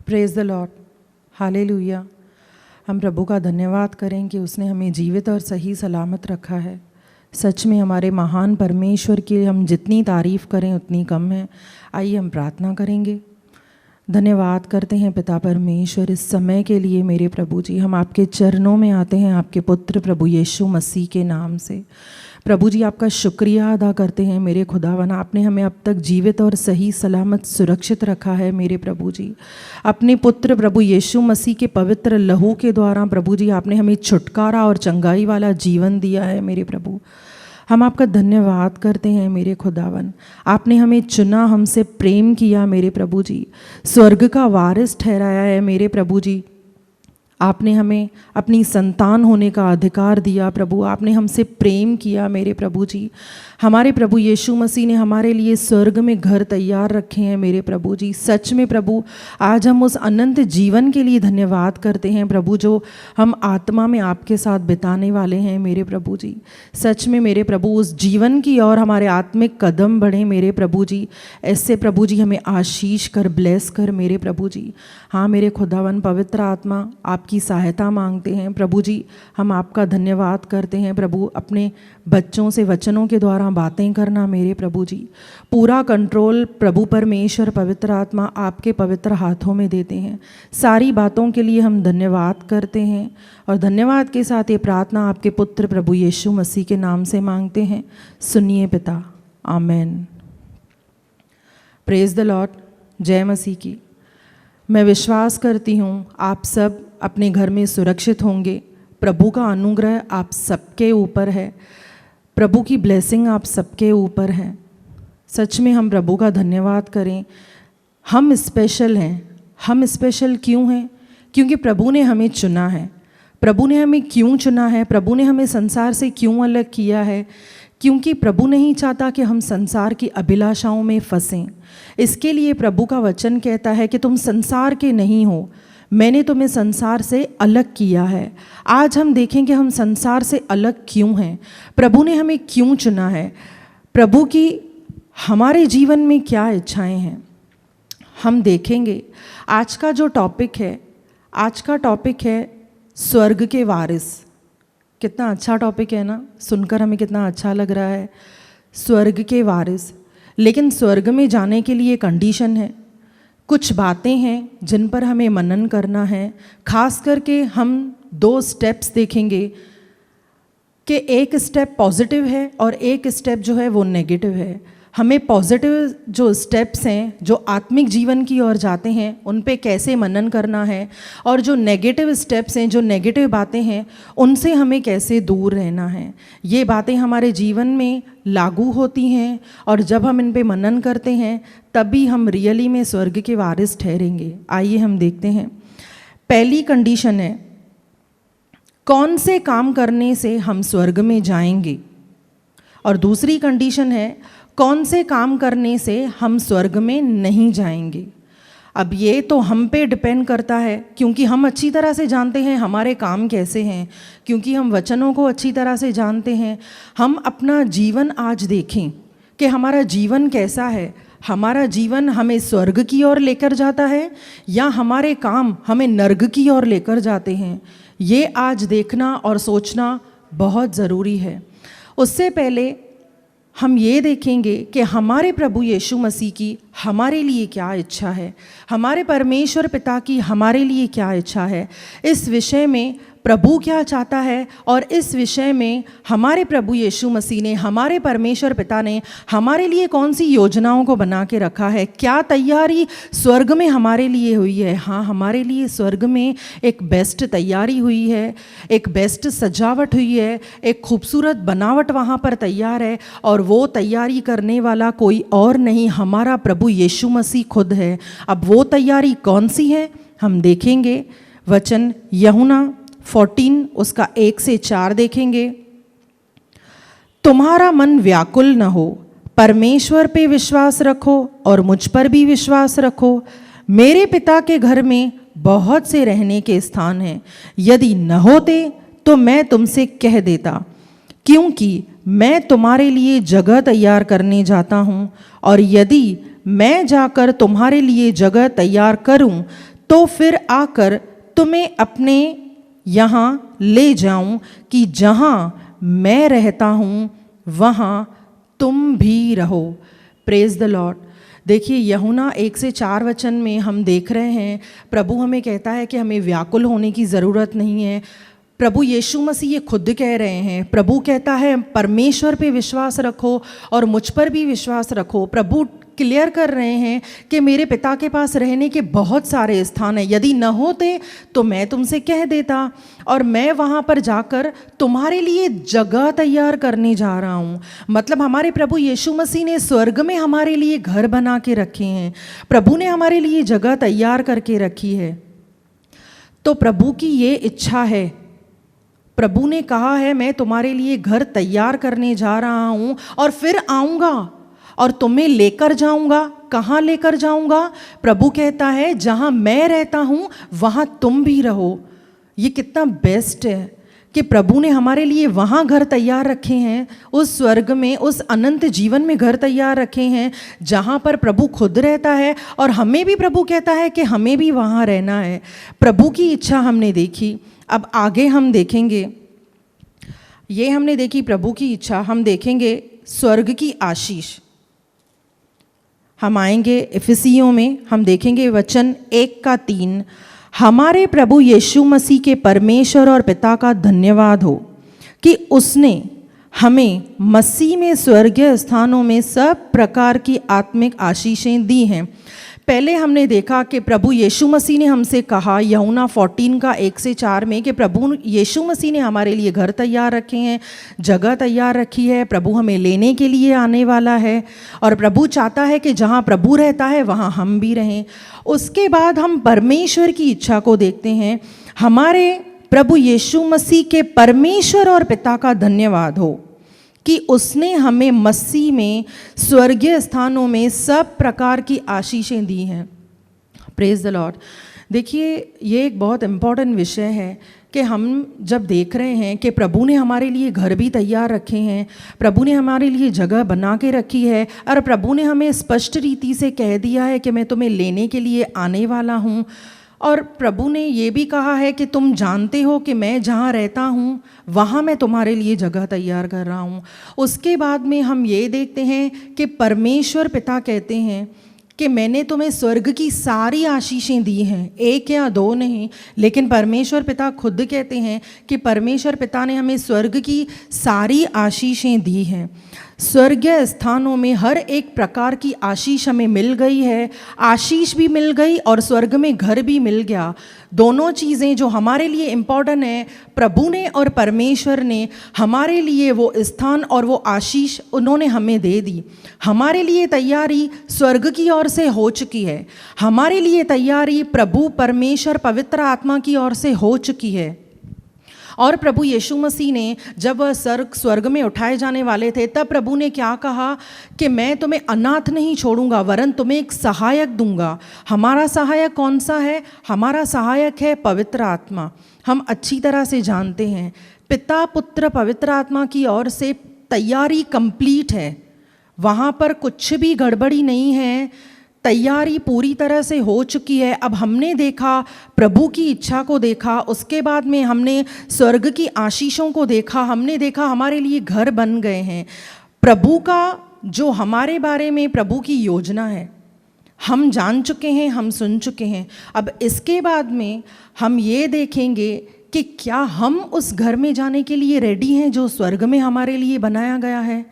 Praise the Lord, hallelujah. हम प्रभु का धन्यवाद करें कि उसने हमें जीवित और सही सलामत रखा है। सच में हमारे महान परमेश्वर की हम जितनी तारीफ़ करें उतनी कम है। आइए हम प्रार्थना करेंगे। धन्यवाद करते हैं पिता परमेश्वर इस समय के लिए। मेरे प्रभु जी, हम आपके चरणों में आते हैं आपके पुत्र प्रभु यीशु मसीह के नाम से। प्रभु जी, आपका शुक्रिया अदा करते हैं मेरे खुदावन। आपने हमें अब तक जीवित और सही सलामत सुरक्षित रखा है मेरे प्रभु जी। अपने पुत्र प्रभु यीशु मसीह के पवित्र लहू के द्वारा प्रभु जी आपने हमें छुटकारा और चंगाई वाला जीवन दिया है मेरे प्रभु। हम आपका धन्यवाद करते हैं मेरे खुदावन। आपने हमें चुना, हमसे प्रेम किया मेरे प्रभु जी, स्वर्ग का वारिस ठहराया है मेरे प्रभु जी। आपने हमें अपनी संतान होने का अधिकार दिया प्रभु। आपने हमसे प्रेम किया मेरे प्रभु जी। हमारे प्रभु यीशु मसीह ने हमारे लिए स्वर्ग में घर तैयार रखे हैं मेरे प्रभु जी। सच में प्रभु, आज हम उस अनंत जीवन के लिए धन्यवाद करते हैं प्रभु, जो हम आत्मा में आपके साथ बिताने वाले हैं मेरे प्रभु जी। सच में मेरे प्रभु, उस जीवन की ओर हमारे आत्मिक कदम बढ़े मेरे प्रभु जी। ऐसे प्रभु जी हमें आशीष कर, ब्लेस कर मेरे प्रभु जी। हाँ मेरे खुदावन, पवित्र आत्मा आपकी सहायता मांगते हैं प्रभु जी। हम आपका धन्यवाद करते हैं प्रभु, अपने बच्चों से वचनों के द्वारा बातें करना मेरे प्रभु जी। पूरा कंट्रोल प्रभु परमेश्वर पवित्र आत्मा आपके पवित्र हाथों में देते हैं। सारी बातों के लिए हम धन्यवाद करते हैं और धन्यवाद के साथ ये प्रार्थना आपके पुत्र प्रभु यीशु मसीह के नाम से मांगते हैं। सुनिए पिता, आमेन। प्रेज द लॉर्ड, जय मसीह की। मैं विश्वास करती हूँ आप सब अपने घर में सुरक्षित होंगे। प्रभु का अनुग्रह आप सबके ऊपर है, प्रभु की ब्लेसिंग आप सबके ऊपर है। सच में हम प्रभु का धन्यवाद करें। हम स्पेशल हैं। हम स्पेशल क्यों हैं? क्योंकि प्रभु ने हमें चुना है। प्रभु ने हमें क्यों चुना है? प्रभु ने हमें संसार से क्यों अलग किया है? क्योंकि प्रभु नहीं चाहता कि हम संसार की अभिलाषाओं में फंसें। इसके लिए प्रभु का वचन कहता है कि तुम संसार के नहीं हो, मैंने तुम्हें संसार से अलग किया है। आज हम देखेंगे हम संसार से अलग क्यों हैं, प्रभु ने हमें क्यों चुना है, प्रभु की हमारे जीवन में क्या इच्छाएं हैं, हम देखेंगे। आज का जो टॉपिक है, आज का टॉपिक है स्वर्ग के वारिस। कितना अच्छा टॉपिक है ना, सुनकर हमें कितना अच्छा लग रहा है, स्वर्ग के वारिस। लेकिन स्वर्ग में जाने के लिए कंडीशन है, कुछ बातें हैं जिन पर हमें मनन करना है। खास करके हम 2 स्टेप्स देखेंगे कि एक स्टेप पॉजिटिव है और एक स्टेप जो है वो नेगेटिव है। हमें पॉजिटिव जो स्टेप्स हैं, जो आत्मिक जीवन की ओर जाते हैं, उन पे कैसे मनन करना है, और जो नेगेटिव स्टेप्स हैं, जो नेगेटिव बातें हैं, उनसे हमें कैसे दूर रहना है। ये बातें हमारे जीवन में लागू होती हैं और जब हम इन पे मनन करते हैं तभी हम रियली में स्वर्ग के वारिस ठहरेंगे। आइए हम देखते हैं। पहली कंडीशन है, कौन से काम करने से हम स्वर्ग में जाएंगे, और दूसरी कंडीशन है, कौन से काम करने से हम स्वर्ग में नहीं जाएंगे। अब ये तो हम पे डिपेंड करता है, क्योंकि हम अच्छी तरह से जानते हैं हमारे काम कैसे हैं, क्योंकि हम वचनों को अच्छी तरह से जानते हैं। हम अपना जीवन आज देखें कि हमारा जीवन कैसा है। हमारा जीवन हमें स्वर्ग की ओर लेकर जाता है या हमारे काम हमें नर्क की ओर लेकर जाते हैं, ये आज देखना और सोचना बहुत ज़रूरी है। उससे पहले हम ये देखेंगे कि हमारे प्रभु यीशु मसीह की हमारे लिए क्या इच्छा है, हमारे परमेश्वर पिता की हमारे लिए क्या इच्छा है, इस विषय में प्रभु क्या चाहता है, और इस विषय में हमारे प्रभु यीशु मसीह ने, हमारे परमेश्वर पिता ने हमारे लिए कौन सी योजनाओं को बना के रखा है, क्या तैयारी स्वर्ग में हमारे लिए हुई है। हाँ, हमारे लिए स्वर्ग में एक बेस्ट तैयारी हुई है, एक बेस्ट सजावट हुई है, एक खूबसूरत बनावट वहाँ पर तैयार है, और वो तैयारी करने वाला कोई और नहीं, हमारा प्रभु यीशु मसीह खुद है। अब वो तैयारी कौन सी है हम देखेंगे। वचन यूहन्ना 14 उसका 1 से 4 देखेंगे। तुम्हारा मन व्याकुल न हो, परमेश्वर पे विश्वास रखो और मुझ पर भी विश्वास रखो। मेरे पिता के घर में बहुत से रहने के स्थान हैं, यदि न होते तो मैं तुमसे कह देता, क्योंकि मैं तुम्हारे लिए जगह तैयार करने जाता हूँ, और यदि मैं जाकर तुम्हारे लिए जगह तैयार करूँ तो फिर आकर तुम्हें अपने यहाँ ले जाऊं कि जहाँ मैं रहता हूँ वहाँ तुम भी रहो। Praise the Lord. देखिए यूहन्ना 1 से 4 वचन में हम देख रहे हैं प्रभु हमें कहता है कि हमें व्याकुल होने की ज़रूरत नहीं है। प्रभु यीशु मसीह ये खुद कह रहे हैं। प्रभु कहता है परमेश्वर पे विश्वास रखो और मुझ पर भी विश्वास रखो। प्रभु क्लियर कर रहे हैं कि मेरे पिता के पास रहने के बहुत सारे स्थान हैं, यदि न होते तो मैं तुमसे कह देता, और मैं वहाँ पर जाकर तुम्हारे लिए जगह तैयार करने जा रहा हूँ। मतलब हमारे प्रभु यीशु मसीह ने स्वर्ग में हमारे लिए घर बना के रखे हैं। प्रभु ने हमारे लिए जगह तैयार करके रखी है। तो प्रभु की ये इच्छा है। प्रभु ने कहा है मैं तुम्हारे लिए घर तैयार करने जा रहा हूँ और फिर आऊँगा और तुम्हें लेकर जाऊंगा। कहाँ लेकर जाऊंगा? प्रभु कहता है जहाँ मैं रहता हूँ वहाँ तुम भी रहो। ये कितना बेस्ट है कि प्रभु ने हमारे लिए वहाँ घर तैयार रखे हैं, उस स्वर्ग में, उस अनंत जीवन में घर तैयार रखे हैं जहाँ पर प्रभु खुद रहता है, और हमें भी प्रभु कहता है कि हमें भी वहाँ रहना है। प्रभु की इच्छा हमने देखी। अब आगे हम देखेंगे, ये हमने देखी प्रभु की इच्छा, हम देखेंगे स्वर्ग की आशीष। हम आएंगे इफिसियों में, हम देखेंगे वचन 1:3। हमारे प्रभु यीशु मसीह के परमेश्वर और पिता का धन्यवाद हो कि उसने हमें मसीह में स्वर्गीय स्थानों में सब प्रकार की आत्मिक आशीषें दी हैं। पहले हमने देखा कि प्रभु यीशु मसीह ने हमसे कहा यूहन्ना 14:1-4 में कि प्रभु यीशु मसीह ने हमारे लिए घर तैयार रखे हैं, जगह तैयार रखी है। प्रभु हमें लेने के लिए आने वाला है और प्रभु चाहता है कि जहाँ प्रभु रहता है वहाँ हम भी रहें। उसके बाद हम परमेश्वर की इच्छा को देखते हैं। हमारे प्रभु यीशु मसीह के परमेश्वर और पिता का धन्यवाद हो कि उसने हमें मसीह में स्वर्गीय स्थानों में सब प्रकार की आशीषें दी हैं। Praise the Lord. देखिए ये एक बहुत इम्पॉर्टेंट विषय है कि हम जब देख रहे हैं कि प्रभु ने हमारे लिए घर भी तैयार रखे हैं, प्रभु ने हमारे लिए जगह बना के रखी है, और प्रभु ने हमें स्पष्ट रीति से कह दिया है कि मैं तुम्हें लेने के लिए आने वाला हूँ। और प्रभु ने ये भी कहा है कि तुम जानते हो कि मैं जहाँ रहता हूँ वहाँ मैं तुम्हारे लिए जगह तैयार कर रहा हूँ। उसके बाद में हम ये देखते हैं कि परमेश्वर पिता कहते हैं कि मैंने तुम्हें स्वर्ग की सारी आशीषें दी हैं, 1 या 2 नहीं, लेकिन परमेश्वर पिता खुद कहते हैं कि परमेश्वर पिता ने हमें स्वर्ग की सारी आशीषें दी हैं। स्वर्गीय स्थानों में हर एक प्रकार की आशीष हमें मिल गई है। आशीष भी मिल गई और स्वर्ग में घर भी मिल गया। दोनों चीज़ें जो हमारे लिए इम्पॉर्टेंट है, प्रभु ने और परमेश्वर ने हमारे लिए वो स्थान और वो आशीष उन्होंने हमें दे दी। हमारे लिए तैयारी स्वर्ग की ओर से हो चुकी है। हमारे लिए तैयारी प्रभु परमेश्वर पवित्र आत्मा की ओर से हो चुकी है। और प्रभु यीशु मसीह ने जब वह स्वर्ग में उठाए जाने वाले थे तब प्रभु ने क्या कहा कि मैं तुम्हें अनाथ नहीं छोड़ूंगा वरन तुम्हें एक सहायक दूंगा। हमारा सहायक कौन सा है? हमारा सहायक है पवित्र आत्मा। हम अच्छी तरह से जानते हैं पिता पुत्र पवित्र आत्मा की ओर से तैयारी कंप्लीट है। वहाँ पर कुछ भी गड़बड़ी नहीं है, तैयारी पूरी तरह से हो चुकी है। अब हमने देखा प्रभु की इच्छा को देखा, उसके बाद में हमने स्वर्ग की आशीषों को देखा, हमने देखा हमारे लिए घर बन गए हैं। प्रभु का जो हमारे बारे में प्रभु की योजना है हम जान चुके हैं, हम सुन चुके हैं। अब इसके बाद में हम ये देखेंगे कि क्या हम उस घर में जाने के लिए रेडी हैं जो स्वर्ग में हमारे लिए बनाया गया है।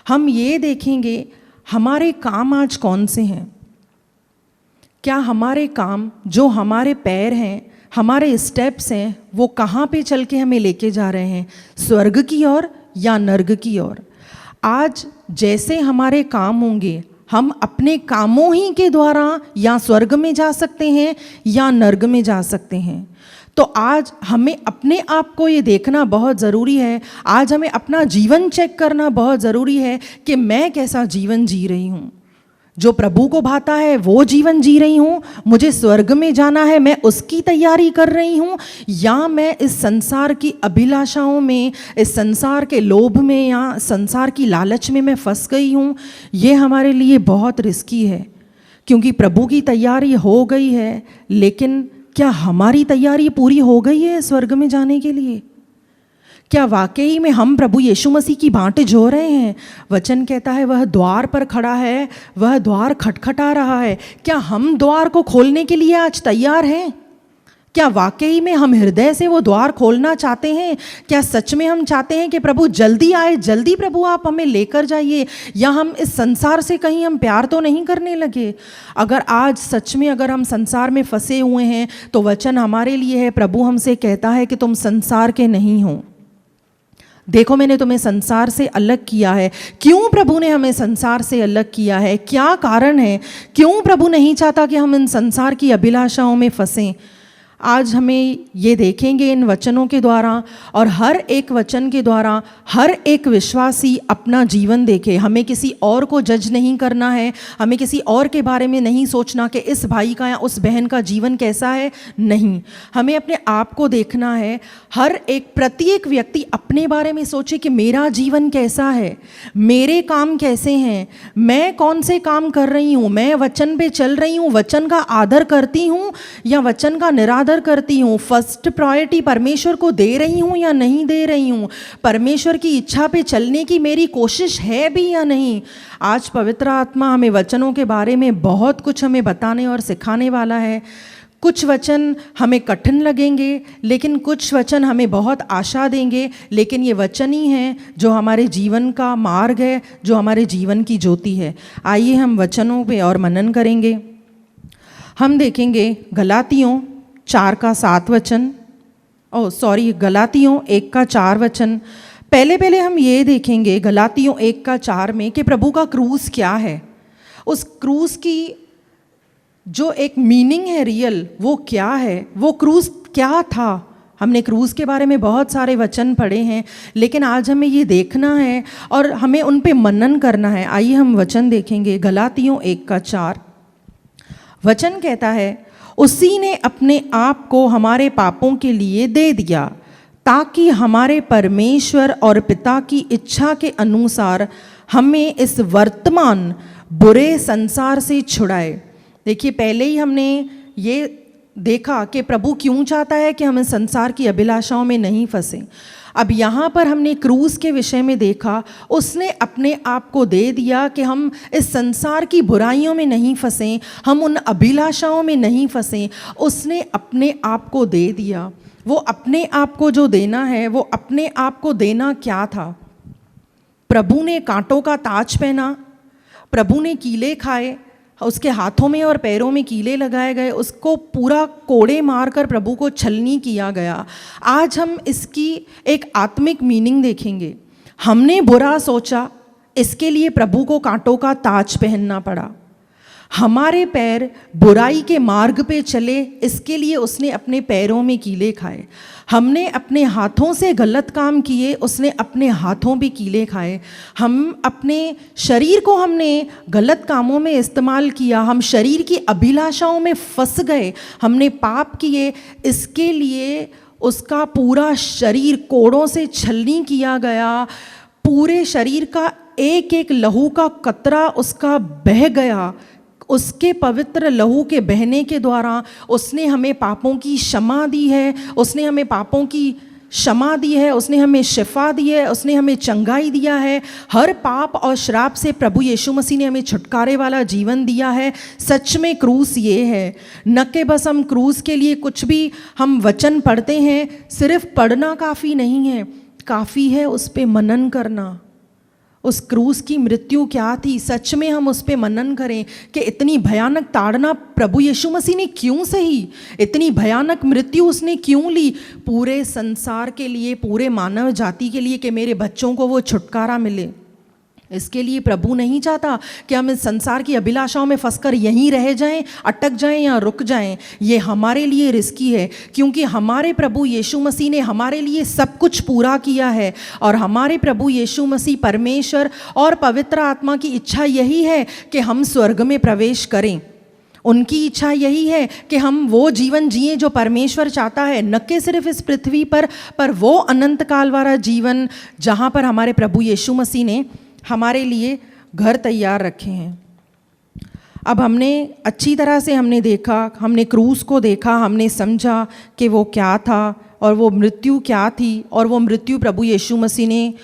हम ये देखेंगे हमारे काम आज कौन से हैं। क्या हमारे काम जो हमारे पैर हैं, हमारे स्टेप्स हैं, वो कहाँ पे चल के हमें लेके जा रहे हैं, स्वर्ग की ओर या नर्क की ओर। आज जैसे हमारे काम होंगे हम अपने कामों ही के द्वारा या स्वर्ग में जा सकते हैं या नर्क में जा सकते हैं। तो आज हमें अपने आप को ये देखना बहुत ज़रूरी है। आज हमें अपना जीवन चेक करना बहुत ज़रूरी है कि मैं कैसा जीवन जी रही हूँ। जो प्रभु को भाता है वो जीवन जी रही हूँ, मुझे स्वर्ग में जाना है मैं उसकी तैयारी कर रही हूँ, या मैं इस संसार की अभिलाषाओं में, इस संसार के लोभ में या संसार की लालच में मैं फंस गई हूँ। ये हमारे लिए बहुत रिस्की है क्योंकि प्रभु की तैयारी हो गई है, लेकिन क्या हमारी तैयारी पूरी हो गई है स्वर्ग में जाने के लिए? क्या वाकई में हम प्रभु यीशु मसीह की बाँटें जो रहे हैं? वचन कहता है वह द्वार पर खड़ा है, वह द्वार खटखटा रहा है। क्या हम द्वार को खोलने के लिए आज तैयार हैं? क्या वाकई में हम हृदय से वो द्वार खोलना चाहते हैं? क्या सच में हम चाहते हैं कि प्रभु जल्दी आए, जल्दी प्रभु आप हमें लेकर जाइए? या हम इस संसार से कहीं हम प्यार तो नहीं करने लगे? अगर आज सच में अगर हम संसार में फंसे हुए हैं तो वचन हमारे लिए है। प्रभु हमसे कहता है कि तुम संसार के नहीं हो। देखो मैंने तुम्हें संसार से अलग किया है। क्यों प्रभु ने हमें संसार से अलग किया है? क्या कारण है? क्यों प्रभु नहीं चाहता कि हम इन संसार की अभिलाषाओं में फंसें? आज हमें ये देखेंगे इन वचनों के द्वारा, और हर एक वचन के द्वारा हर एक विश्वासी अपना जीवन देखे। हमें किसी और को जज नहीं करना है, हमें किसी और के बारे में नहीं सोचना कि इस भाई का या उस बहन का जीवन कैसा है। नहीं, हमें अपने आप को देखना है। हर एक प्रत्येक व्यक्ति अपने बारे में सोचे कि मेरा जीवन कैसा है, मेरे काम कैसे हैं, मैं कौन से काम कर रही हूँ, मैं वचन पे चल रही हूँ, वचन का आदर करती हूँ या वचन का निरादर करती हूँ, फर्स्ट प्रायोरिटी परमेश्वर को दे रही हूँ या नहीं दे रही हूँ, परमेश्वर की इच्छा पे चलने की मेरी कोशिश है भी या नहीं। आज पवित्र आत्मा हमें वचनों के बारे में बहुत कुछ हमें बताने और सिखाने वाला है। कुछ वचन हमें कठिन लगेंगे, लेकिन कुछ वचन हमें बहुत आशा देंगे। लेकिन ये वचन ही हैं जो हमारे जीवन का मार्ग है, जो हमारे जीवन की ज्योति है। आइए हम वचनों पे और मनन करेंगे। हम देखेंगे गलातियों 4:7 वचन, गलातियों 1:4 वचन। पहले हम ये देखेंगे गलातियों 1:4 में कि प्रभु का क्रूस क्या है, उस क्रूस की जो एक मीनिंग है रियल, वो क्या है, वो क्रूस क्या था। हमने क्रूस के बारे में बहुत सारे वचन पढ़े हैं, लेकिन आज हमें ये देखना है और हमें उन पे मनन करना है। आइए हम वचन देखेंगे। गलातियों 1:4 वचन कहता है, उसी ने अपने आप को हमारे पापों के लिए दे दिया, ताकि हमारे परमेश्वर और पिता की इच्छा के अनुसार हमें इस वर्तमान बुरे संसार से छुड़ाए। देखिए, पहले ही हमने ये देखा कि प्रभु क्यों चाहता है कि हम इस संसार की अभिलाषाओं में नहीं फंसें। अब यहाँ पर हमने क्रूस के विषय में देखा, उसने अपने आप को दे दिया कि हम इस संसार की बुराइयों में नहीं फंसें, हम उन अभिलाषाओं में नहीं फंसें। उसने अपने आप को दे दिया। वो अपने आप को जो देना है, वो अपने आप को देना क्या था? प्रभु ने कांटों का ताज पहना, प्रभु ने कीले खाए, उसके हाथों में और पैरों में कीले लगाए गए, उसको पूरा कोड़े मारकर प्रभु को छलनी किया गया। आज हम इसकी एक आत्मिक मीनिंग देखेंगे। हमने बुरा सोचा, इसके लिए प्रभु को कांटों का ताज पहनना पड़ा। हमारे पैर बुराई के मार्ग पे चले, इसके लिए उसने अपने पैरों में कीले खाए। हमने अपने हाथों से गलत काम किए, उसने अपने हाथों पे कीले खाए। हम अपने शरीर को हमने गलत कामों में इस्तेमाल किया, हम शरीर की अभिलाषाओं में फंस गए, हमने पाप किए, इसके लिए उसका पूरा शरीर कोड़ों से छलनी किया गया। पूरे शरीर का एक एक लहू का कतरा उसका बह गया। उसके पवित्र लहू के बहने के द्वारा उसने हमें पापों की क्षमा दी है, उसने हमें पापों की क्षमा दी है, उसने हमें शिफा दी है, उसने हमें चंगाई दिया है। हर पाप और श्राप से प्रभु यीशु मसीह ने हमें छुटकारे वाला जीवन दिया है। सच में क्रूस ये है, न कि बस हम क्रूस के लिए कुछ भी हम वचन पढ़ते हैं। सिर्फ पढ़ना काफ़ी नहीं है, काफ़ी है उस पे मनन करना। उस क्रूस की मृत्यु क्या थी, सच में हम उस पे मनन करें कि इतनी भयानक ताड़ना प्रभु यीशु मसीह ने क्यों सही, इतनी भयानक मृत्यु उसने क्यों ली पूरे संसार के लिए, पूरे मानव जाति के लिए, कि मेरे बच्चों को वो छुटकारा मिले। इसके लिए प्रभु नहीं चाहता कि हम इस संसार की अभिलाषाओं में फंसकर यहीं रह जाएं, अटक जाएं या रुक जाएं। ये हमारे लिए रिस्की है, क्योंकि हमारे प्रभु यीशु मसीह ने हमारे लिए सब कुछ पूरा किया है। और हमारे प्रभु यीशु मसीह परमेश्वर और पवित्र आत्मा की इच्छा यही है कि हम स्वर्ग में प्रवेश करें। उनकी इच्छा यही है कि हम वो जीवन जिए जो परमेश्वर चाहता है, न कि सिर्फ इस पृथ्वी पर वो अनंत काल वाला जीवन जहाँ पर हमारे प्रभु यीशु मसीह ने हमारे लिए घर तैयार रखे हैं। अब हमने अच्छी तरह से हमने देखा, हमने क्रूस को देखा, हमने समझा कि वो क्या था और वो मृत्यु क्या थी और वो मृत्यु प्रभु यीशु मसीह ने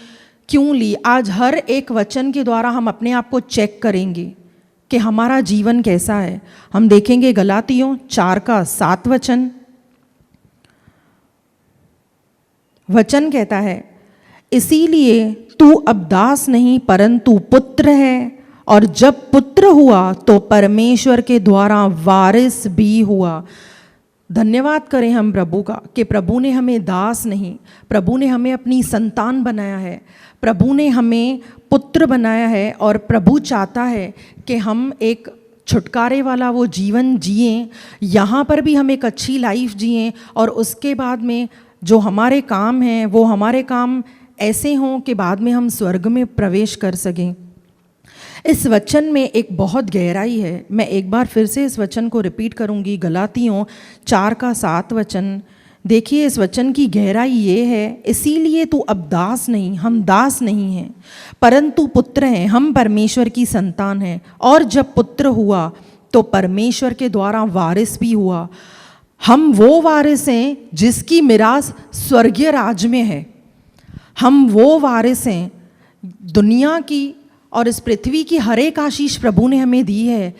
क्यों ली। आज हर एक वचन के द्वारा हम अपने आप को चेक करेंगे कि हमारा जीवन कैसा है। हम देखेंगे गलातियों 4:7 वचन कहता है, इसीलिए तू अब दास नहीं परंतु पुत्र है, और जब पुत्र हुआ तो परमेश्वर के द्वारा वारिस भी हुआ। धन्यवाद करें हम प्रभु का कि प्रभु ने हमें दास नहीं, प्रभु ने हमें अपनी संतान बनाया है, प्रभु ने हमें पुत्र बनाया है। और प्रभु चाहता है कि हम एक छुटकारे वाला वो जीवन जिएं, यहाँ पर भी हम एक अच्छी लाइफ जिएं, और उसके बाद में जो हमारे काम हैं वो हमारे काम ऐसे हों कि बाद में हम स्वर्ग में प्रवेश कर सकें। इस वचन में एक बहुत गहराई है। मैं एक बार फिर से इस वचन को रिपीट करूंगी, गलातियों 4:7। देखिए इस वचन की गहराई ये है, इसीलिए तू अब दास नहीं, हम दास नहीं हैं परंतु पुत्र हैं, हम परमेश्वर की संतान हैं, और जब पुत्र हुआ तो परमेश्वर के द्वारा वारिस भी हुआ। हम वो वारिस हैं जिसकी मिरास स्वर्गीय राज में है। हम वो वारिस हैं, दुनिया की और इस पृथ्वी की हर एक आशीष प्रभु ने हमें दी है,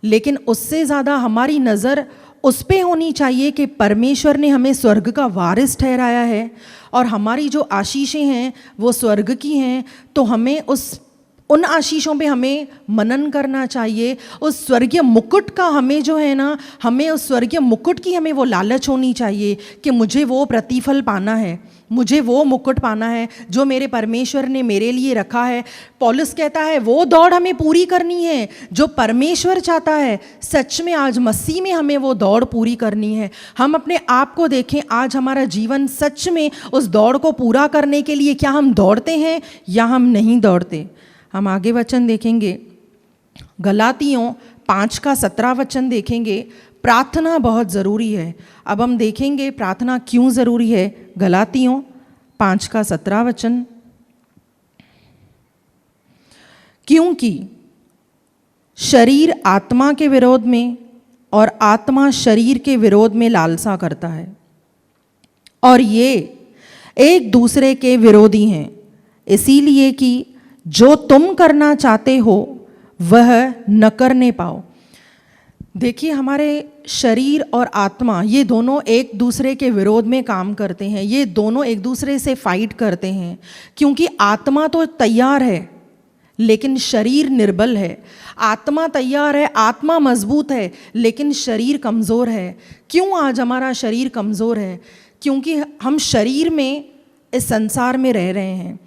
लेकिन उससे ज़्यादा हमारी नज़र उस पे होनी चाहिए कि परमेश्वर ने हमें स्वर्ग का वारिस ठहराया है और हमारी जो आशीषें हैं वो स्वर्ग की हैं। तो हमें उन आशीषों पे हमें मनन करना चाहिए। उस स्वर्गीय मुकुट का हमें जो है ना, हमें उस स्वर्गीय मुकुट की हमें वो लालच होनी चाहिए कि मुझे वो प्रतिफल पाना है, मुझे वो मुकुट पाना है जो मेरे परमेश्वर ने मेरे लिए रखा है। पौलुस कहता है वो दौड़ हमें पूरी करनी है जो परमेश्वर चाहता है। सच में आज मसीह में हमें वो दौड़ पूरी करनी है। हम अपने आप को देखें, आज हमारा जीवन सच में उस दौड़ को पूरा करने के लिए क्या हम दौड़ते हैं या हम नहीं दौड़ते। हम आगे वचन देखेंगे, गलातियों 5:17 देखेंगे। प्रार्थना बहुत ज़रूरी है। अब हम देखेंगे प्रार्थना क्यों ज़रूरी है। गलातियों 5:17, क्योंकि शरीर आत्मा के विरोध में और आत्मा शरीर के विरोध में लालसा करता है, और ये एक दूसरे के विरोधी हैं, इसीलिए कि जो तुम करना चाहते हो वह न करने पाओ। देखिए हमारे शरीर और आत्मा ये दोनों एक दूसरे के विरोध में काम करते हैं, ये दोनों एक दूसरे से फाइट करते हैं, क्योंकि आत्मा तो तैयार है लेकिन शरीर निर्बल है। आत्मा तैयार है, आत्मा मजबूत है, लेकिन शरीर कमज़ोर है। क्यों आज हमारा शरीर कमज़ोर है? क्योंकि हम शरीर में इस संसार में रह रहे हैं।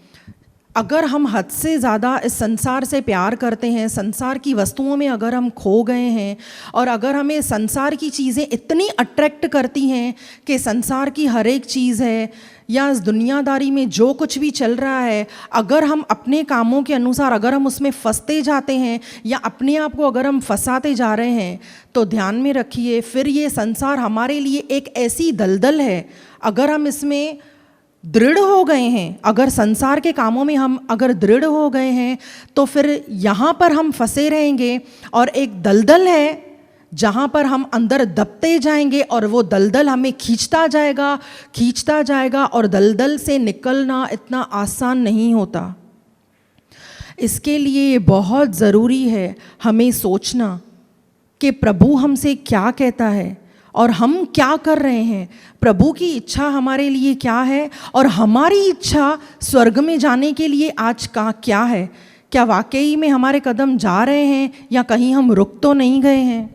अगर हम हद से ज़्यादा इस संसार से प्यार करते हैं, संसार की वस्तुओं में अगर हम खो गए हैं, और अगर हमें संसार की चीज़ें इतनी अट्रैक्ट करती हैं कि संसार की हर एक चीज़ है या इस दुनियादारी में जो कुछ भी चल रहा है, अगर हम अपने कामों के अनुसार अगर हम उसमें फंसते जाते हैं या अपने आप को अगर हम फंसाते जा रहे हैं, तो ध्यान में रखिए फिर ये संसार हमारे लिए एक ऐसी दलदल है। अगर हम इसमें दृढ़ हो गए हैं, अगर संसार के कामों में हम अगर दृढ़ हो गए हैं, तो फिर यहाँ पर हम फंसे रहेंगे और एक दलदल है जहाँ पर हम अंदर दबते जाएंगे और वो दलदल हमें खींचता जाएगा और दलदल से निकलना इतना आसान नहीं होता। इसके लिए बहुत ज़रूरी है हमें सोचना कि प्रभु हमसे क्या कहता है और हम क्या कर रहे हैं, प्रभु की इच्छा हमारे लिए क्या है और हमारी इच्छा स्वर्ग में जाने के लिए आज का क्या है। क्या वाकई में हमारे कदम जा रहे हैं या कहीं हम रुक तो नहीं गए हैं।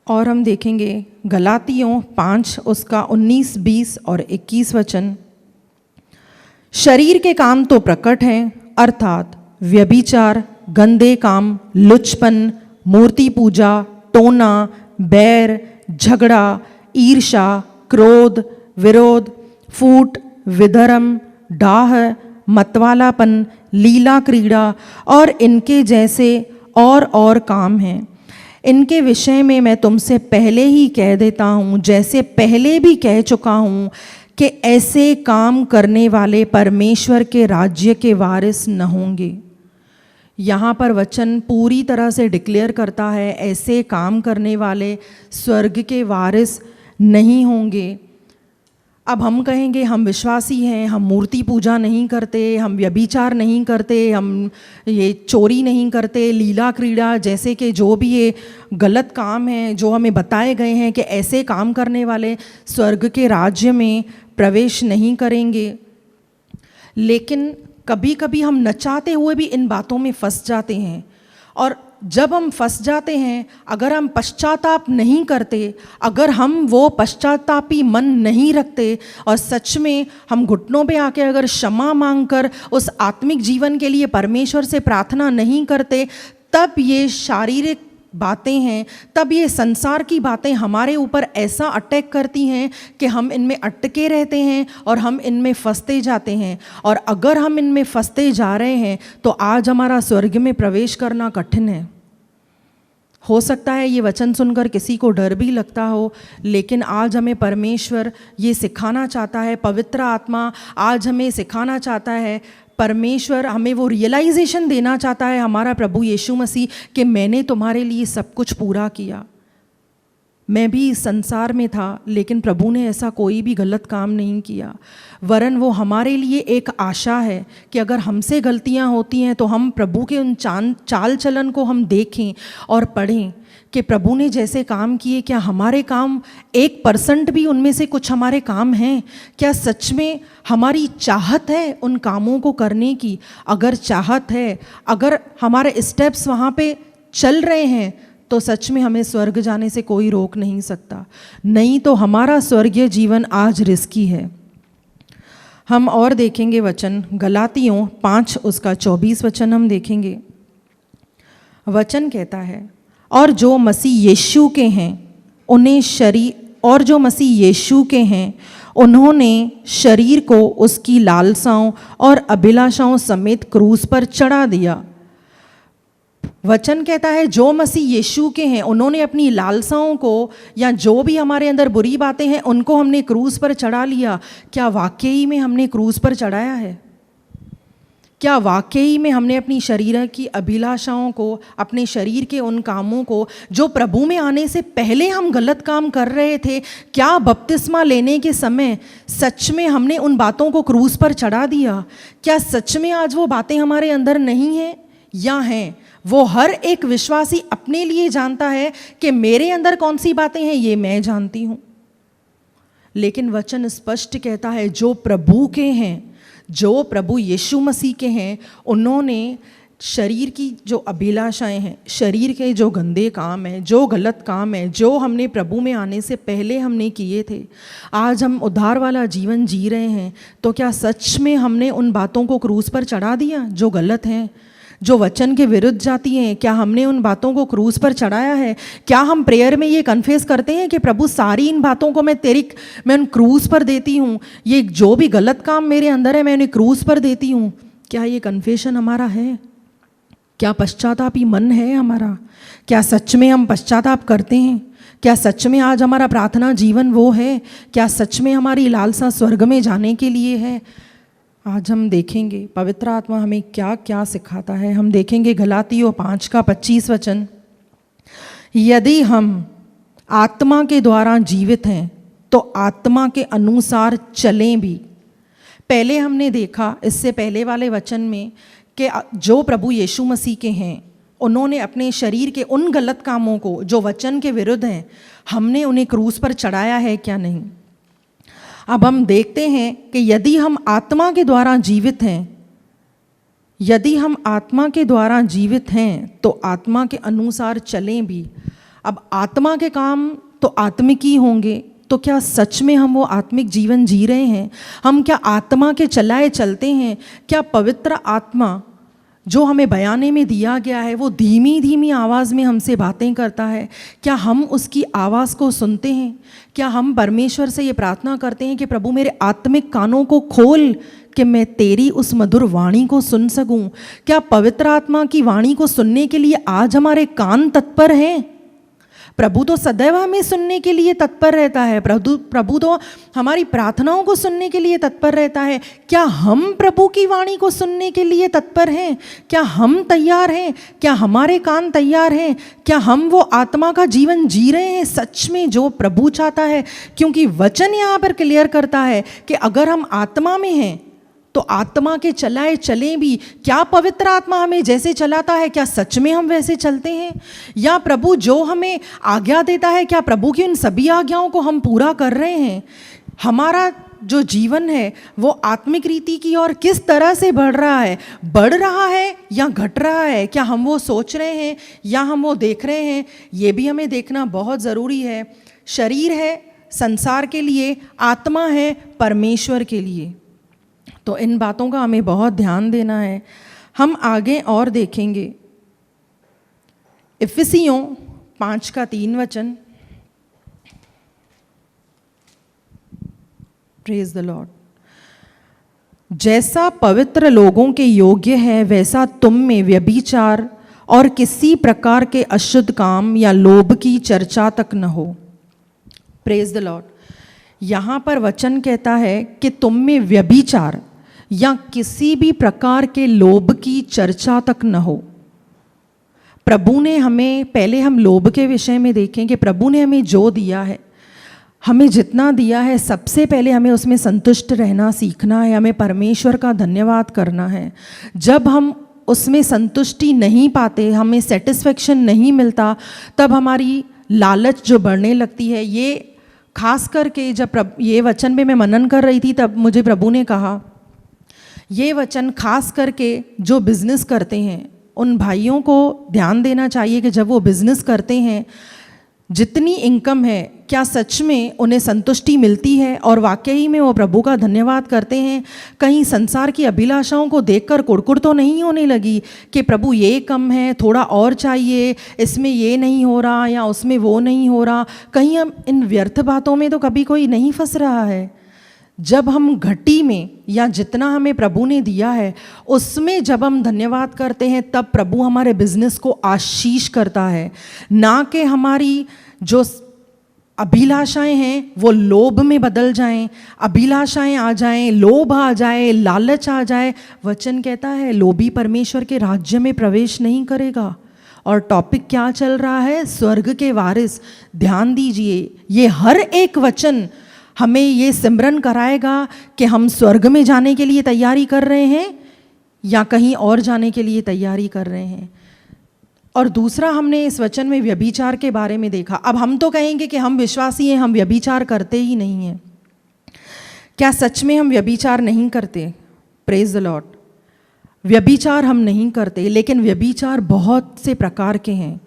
और हम देखेंगे गलातियों 5 उसका 19, 20 और 21 वचन। शरीर के काम तो प्रकट हैं, अर्थात व्यभिचार, गंदे काम, लुचपन, मूर्ति पूजा, टोना, बैर, झगड़ा, ईर्षा, क्रोध, विरोध, फूट, विधर्म, डाह, मतवालापन, लीला क्रीड़ा और इनके जैसे और काम हैं। इनके विषय में मैं तुमसे पहले ही कह देता हूँ, जैसे पहले भी कह चुका हूँ, कि ऐसे काम करने वाले परमेश्वर के राज्य के वारिस न होंगे। यहाँ पर वचन पूरी तरह से डिक्लेयर करता है ऐसे काम करने वाले स्वर्ग के वारिस नहीं होंगे। अब हम कहेंगे हम विश्वासी हैं, हम मूर्ति पूजा नहीं करते, हम व्यभिचार नहीं करते, हम ये चोरी नहीं करते, लीला क्रीड़ा जैसे कि जो भी ये गलत काम हैं जो हमें बताए गए हैं कि ऐसे काम करने वाले स्वर्ग के राज्य में प्रवेश नहीं करेंगे। लेकिन कभी कभी हम न चाहते हुए भी इन बातों में फंस जाते हैं, और जब हम फंस जाते हैं, अगर हम पश्चाताप नहीं करते, अगर हम वो पश्चातापी मन नहीं रखते और सच में हम घुटनों पे आके अगर क्षमा मांगकर उस आत्मिक जीवन के लिए परमेश्वर से प्रार्थना नहीं करते, तब ये शारीरिक बातें हैं, तब ये संसार की बातें हमारे ऊपर ऐसा अटैक करती हैं कि हम इनमें अटके रहते हैं और हम इनमें फंसते जाते हैं। और अगर हम इनमें फंसते जा रहे हैं तो आज हमारा स्वर्ग में प्रवेश करना कठिन है। हो सकता है ये वचन सुनकर किसी को डर भी लगता हो, लेकिन आज हमें परमेश्वर ये सिखाना चाहता है, पवित्र आत्मा आज हमें सिखाना चाहता है, परमेश्वर हमें वो रियलाइजेशन देना चाहता है, हमारा प्रभु यीशु मसीह, कि मैंने तुम्हारे लिए सब कुछ पूरा किया। मैं भी इस संसार में था, लेकिन प्रभु ने ऐसा कोई भी गलत काम नहीं किया, वरन वो हमारे लिए एक आशा है कि अगर हमसे गलतियां होती हैं तो हम प्रभु के उन चाल चलन को हम देखें और पढ़ें कि प्रभु ने जैसे काम किए, क्या हमारे काम 1% भी उनमें से कुछ हमारे काम हैं? क्या सच में हमारी चाहत है उन कामों को करने की? अगर चाहत है, अगर हमारे स्टेप्स वहाँ पे चल रहे हैं, तो सच में हमें स्वर्ग जाने से कोई रोक नहीं सकता। नहीं तो हमारा स्वर्गीय जीवन आज रिस्की है। हम और देखेंगे वचन, गलातियों 5 उसका 24 वचन हम देखेंगे। वचन कहता है, और जो मसीह यीशु के हैं उन्होंने शरीर को उसकी लालसाओं और अभिलाषाओं समेत क्रूस पर चढ़ा दिया। वचन कहता है जो मसीह यीशु के हैं उन्होंने अपनी लालसाओं को, या जो भी हमारे अंदर बुरी बातें हैं, उनको हमने क्रूस पर चढ़ा लिया। क्या वाकई में हमने क्रूस पर चढ़ाया है? क्या वाकई में हमने अपनी शरीर की अभिलाषाओं को, अपने शरीर के उन कामों को जो प्रभु में आने से पहले हम गलत काम कर रहे थे, क्या बपतिस्मा लेने के समय सच में हमने उन बातों को क्रूस पर चढ़ा दिया? क्या सच में आज वो बातें हमारे अंदर नहीं हैं या हैं? वो हर एक विश्वासी अपने लिए जानता है कि मेरे अंदर कौन सी बातें हैं, ये मैं जानती हूँ। लेकिन वचन स्पष्ट कहता है जो प्रभु के हैं, जो प्रभु यीशु मसीह के हैं, उन्होंने शरीर की जो अभिलाषाएं हैं, शरीर के जो गंदे काम हैं, जो गलत काम है, जो हमने प्रभु में आने से पहले हमने किए थे, आज हम उद्धार वाला जीवन जी रहे हैं, तो क्या सच में हमने उन बातों को क्रूस पर चढ़ा दिया जो गलत हैं, जो वचन के विरुद्ध जाती हैं? क्या हमने उन बातों को क्रूस पर चढ़ाया है? क्या हम प्रेयर में ये कन्फेस करते हैं कि प्रभु सारी इन बातों को मैं उन क्रूस पर देती हूँ, ये जो भी गलत काम मेरे अंदर है मैं उन्हें क्रूस पर देती हूँ? क्या ये कन्फेशन हमारा है? क्या पश्चातापी मन है हमारा? क्या सच में हम पश्चाताप करते हैं? क्या सच में आज हमारा प्रार्थना जीवन वो है? क्या सच में हमारी लालसा स्वर्ग में जाने के लिए है? आज हम देखेंगे पवित्र आत्मा हमें क्या क्या सिखाता है। हम देखेंगे गलातियों 5 का 25 वचन, यदि हम आत्मा के द्वारा जीवित हैं तो आत्मा के अनुसार चलें भी। पहले हमने देखा इससे पहले वाले वचन में कि जो प्रभु यीशु मसीह के हैं उन्होंने अपने शरीर के उन गलत कामों को जो वचन के विरुद्ध हैं, हमने उन्हें क्रूस पर चढ़ाया है क्या नहीं। अब हम देखते हैं कि यदि हम आत्मा के द्वारा जीवित हैं, यदि हम आत्मा के द्वारा जीवित हैं तो आत्मा के अनुसार चलें भी। अब आत्मा के काम तो आत्मिक ही होंगे, तो क्या सच में हम वो आत्मिक जीवन जी रहे हैं? हम क्या आत्मा के चलाए चलते हैं? क्या पवित्र आत्मा जो हमें बयाने में दिया गया है वो धीमी धीमी आवाज़ में हमसे बातें करता है? क्या हम उसकी आवाज़ को सुनते हैं? क्या हम परमेश्वर से ये प्रार्थना करते हैं कि प्रभु मेरे आत्मिक कानों को खोल कि मैं तेरी उस मधुर वाणी को सुन सकूं? क्या पवित्र आत्मा की वाणी को सुनने के लिए आज हमारे कान तत्पर हैं? प्रभु तो सदैव हमें सुनने के लिए तत्पर रहता है। प्रभु तो हमारी प्रार्थनाओं को सुनने के लिए तत्पर रहता है। क्या हम प्रभु की वाणी को सुनने के लिए तत्पर हैं? क्या हम तैयार हैं? क्या हमारे कान तैयार हैं? क्या हम वो आत्मा का जीवन जी रहे हैं सच में जो प्रभु चाहता है? क्योंकि वचन यहाँ पर क्लियर करता है कि अगर हम आत्मा में हैं तो आत्मा के चलाए चलें भी। क्या पवित्र आत्मा हमें जैसे चलाता है, क्या सच में हम वैसे चलते हैं? या प्रभु जो हमें आज्ञा देता है, क्या प्रभु की उन सभी आज्ञाओं को हम पूरा कर रहे हैं? हमारा जो जीवन है वो आत्मिक रीति की ओर किस तरह से बढ़ रहा है या घट रहा है? क्या हम वो सोच रहे हैं या हम वो देख रहे हैं? ये भी हमें देखना बहुत ज़रूरी है। शरीर है संसार के लिए, आत्मा है परमेश्वर के लिए। तो इन बातों का हमें बहुत ध्यान देना है। हम आगे और देखेंगे इफिसियों 5:3। Praise the Lord. जैसा पवित्र लोगों के योग्य है वैसा तुम में व्यभिचार और किसी प्रकार के अशुद्ध काम या लोभ की चर्चा तक न हो। Praise the Lord. यहाँ पर वचन कहता है कि तुम में व्यभिचार या किसी भी प्रकार के लोभ की चर्चा तक न हो। प्रभु ने हमें, पहले हम लोभ के विषय में देखें कि प्रभु ने हमें जो दिया है, हमें जितना दिया है, सबसे पहले हमें उसमें संतुष्ट रहना सीखना है। हमें परमेश्वर का धन्यवाद करना है। जब हम उसमें संतुष्टि नहीं पाते, हमें सेटिस्फेक्शन नहीं मिलता, तब हमारी लालच जो बढ़ने लगती है। ये खास करके जब ये वचन पे मैं मनन कर रही थी तब मुझे प्रभु ने कहा, ये वचन खास करके जो बिज़नेस करते हैं उन भाइयों को ध्यान देना चाहिए कि जब वो बिज़नेस करते हैं, जितनी इनकम है क्या सच में उन्हें संतुष्टि मिलती है और वाकई में वो प्रभु का धन्यवाद करते हैं? कहीं संसार की अभिलाषाओं को देखकर कुड़कुड़ तो नहीं होने लगी कि प्रभु ये कम है, थोड़ा और चाहिए, इसमें ये नहीं हो रहा या उसमें वो नहीं हो रहा? कहीं हम इन व्यर्थ बातों में तो कभी कोई नहीं फंस रहा है? जब हम घटी में या जितना हमें प्रभु ने दिया है उसमें जब हम धन्यवाद करते हैं तब प्रभु हमारे बिजनेस को आशीष करता है। ना कि हमारी जो अभिलाषाएं हैं वो लोभ में बदल जाएं, अभिलाषाएं आ जाएं, लोभ आ जाए, लालच आ जाए। वचन कहता है लोभी परमेश्वर के राज्य में प्रवेश नहीं करेगा। और टॉपिक क्या चल रहा है? स्वर्ग के वारिस। ध्यान दीजिए, ये हर एक वचन हमें ये सिमरन कराएगा कि हम स्वर्ग में जाने के लिए तैयारी कर रहे हैं या कहीं और जाने के लिए तैयारी कर रहे हैं। और दूसरा, हमने इस वचन में व्यभिचार के बारे में देखा। अब हम तो कहेंगे कि हम विश्वासी हैं, हम व्यभिचार करते ही नहीं हैं। क्या सच में हम व्यभिचार नहीं करते? Praise the Lord. व्यभिचार हम नहीं करते, लेकिन व्यभिचार बहुत से प्रकार के हैं।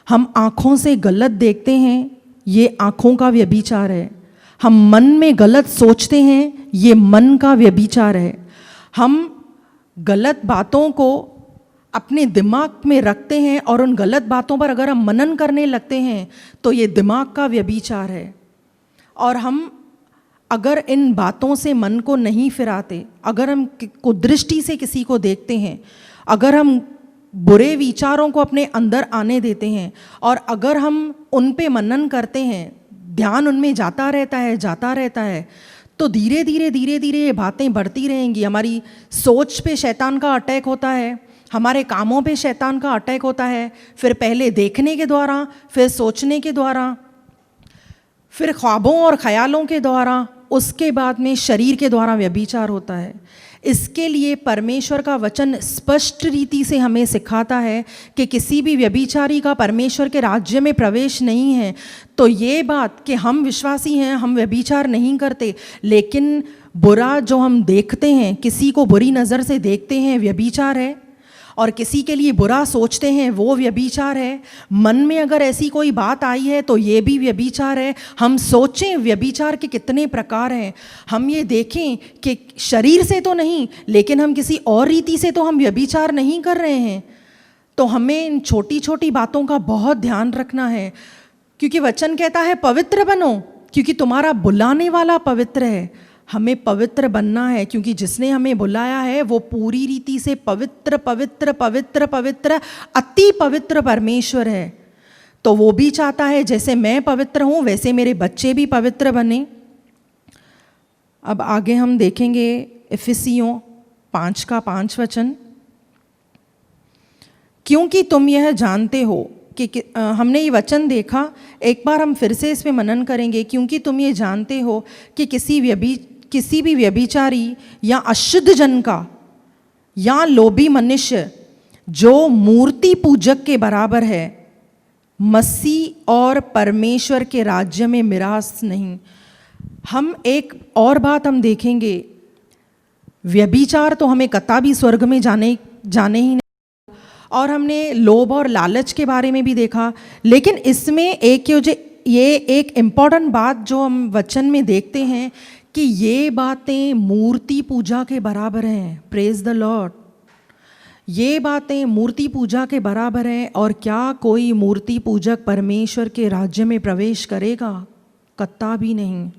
हम आँखों से गलत देखते हैं, ये आँखों का व्यभिचार है। हम मन में गलत सोचते हैं, ये मन का व्यभिचार है। हम गलत बातों को अपने दिमाग में रखते हैं और उन गलत बातों पर अगर हम मनन करने लगते हैं तो ये दिमाग का व्यभिचार है। और हम अगर इन बातों से मन को नहीं फिराते, अगर हम कुदृष्टि से किसी को देखते हैं, अगर हम बुरे विचारों को अपने अंदर आने देते हैं और अगर हम उन पे मनन करते हैं, ध्यान उनमें जाता रहता है, तो धीरे धीरे ये बातें बढ़ती रहेंगी। हमारी सोच पे शैतान का अटैक होता है, हमारे कामों पे शैतान का अटैक होता है। फिर पहले देखने के द्वारा, फिर सोचने के द्वारा, फिर ख्वाबों और ख्यालों के द्वारा, उसके बाद में शरीर के द्वारा व्यभिचार होता है। इसके लिए परमेश्वर का वचन स्पष्ट रीति से हमें सिखाता है कि किसी भी व्यभिचारी का परमेश्वर के राज्य में प्रवेश नहीं है। तो ये बात कि हम विश्वासी हैं, हम व्यभिचार नहीं करते, लेकिन बुरा जो हम देखते हैं, किसी को बुरी नज़र से देखते हैं, व्यभिचार है। और किसी के लिए बुरा सोचते हैं, वो व्यभिचार है। मन में अगर ऐसी कोई बात आई है तो ये भी व्यभिचार है। हम सोचें व्यभिचार के कितने प्रकार हैं। हम ये देखें कि शरीर से तो नहीं, लेकिन हम किसी और रीति से तो हम व्यभिचार नहीं कर रहे हैं। तो हमें इन छोटी छोटी बातों का बहुत ध्यान रखना है, क्योंकि वचन कहता है पवित्र बनो, क्योंकि तुम्हारा बुलाने वाला पवित्र है। हमें पवित्र बनना है, क्योंकि जिसने हमें बुलाया है वो पूरी रीति से पवित्र पवित्र पवित्र पवित्र अति पवित्र परमेश्वर है। तो वो भी चाहता है जैसे मैं पवित्र हूँ वैसे मेरे बच्चे भी पवित्र बने। अब आगे हम देखेंगे इफिसियों 5:5 वचन। क्योंकि तुम यह जानते हो कि हमने ये वचन देखा, एक बार हम फिर से इस पे मनन करेंगे। क्योंकि तुम ये जानते हो कि किसी भी व्यभिचारी या अशुद्ध जन का या लोभी मनुष्य जो मूर्ति पूजक के बराबर है, मसीह और परमेश्वर के राज्य में मिरास नहीं। हम एक और बात हम देखेंगे, व्यभिचार तो हमें कतई भी स्वर्ग में जाने ही नहीं, और हमने लोभ और लालच के बारे में भी देखा। लेकिन इसमें ये एक इम्पॉर्टेंट बात जो हम वचन में देखते हैं कि ये बातें मूर्ति पूजा के बराबर हैं। Praise the Lord. ये बातें मूर्ति पूजा के बराबर हैं। और क्या कोई मूर्ति पूजक परमेश्वर के राज्य में प्रवेश करेगा? कतई भी नहीं।